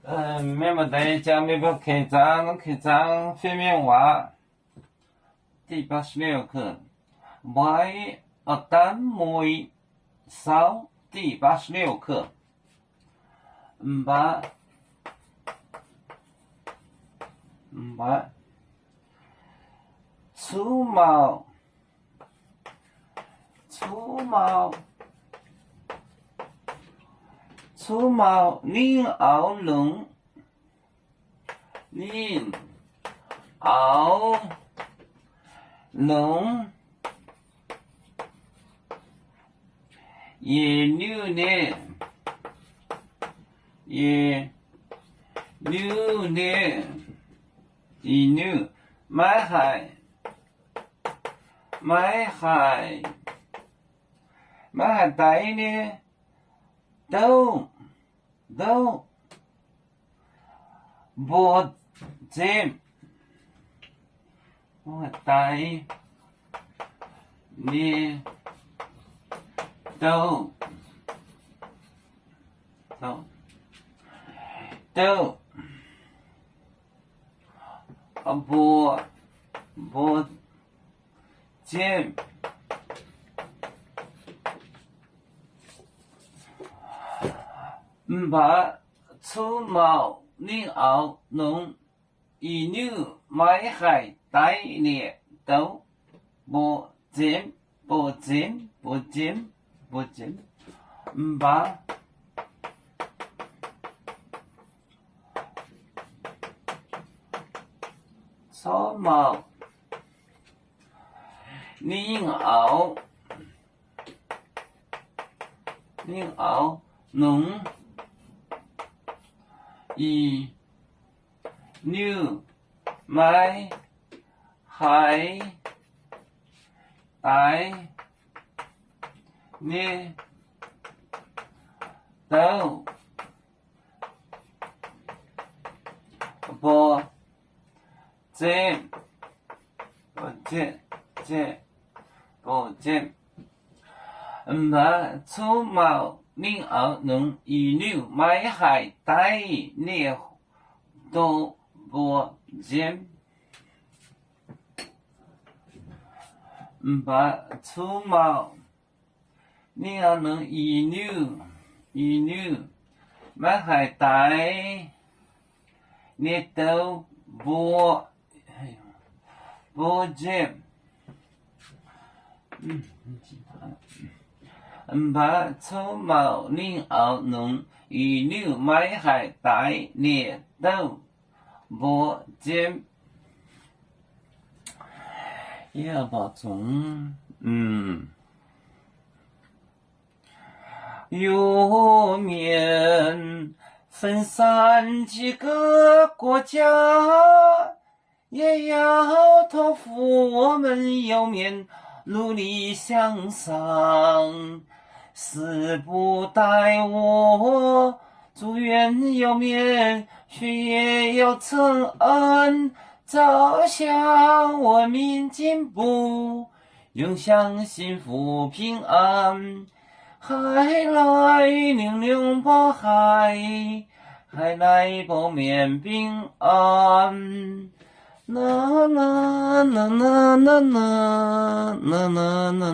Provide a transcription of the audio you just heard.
咩么第讲咩个开章封面画第86课，Why a dan mui sao 第86课，4除毛宁熬龙宁熬龙也六年一六买海带呢都不见我带呢都不见把除毛宁熬龙一六买海带呢都不见把除毛宁熬龙一六买海带呢都不见把除毛宁熬龙一六买海带呢都不见把除毛宁熬龙一六买海带呢都不见把除毛宁熬龙一六买海带呢都不见要保重有面分散几个国家也要托付我们有面努力向上死不待我祝愿有面学业有成恩走向文明进步永享幸福平安海来玲珑宝海海来保面平安啦啦啦啦啦啦啦啦啦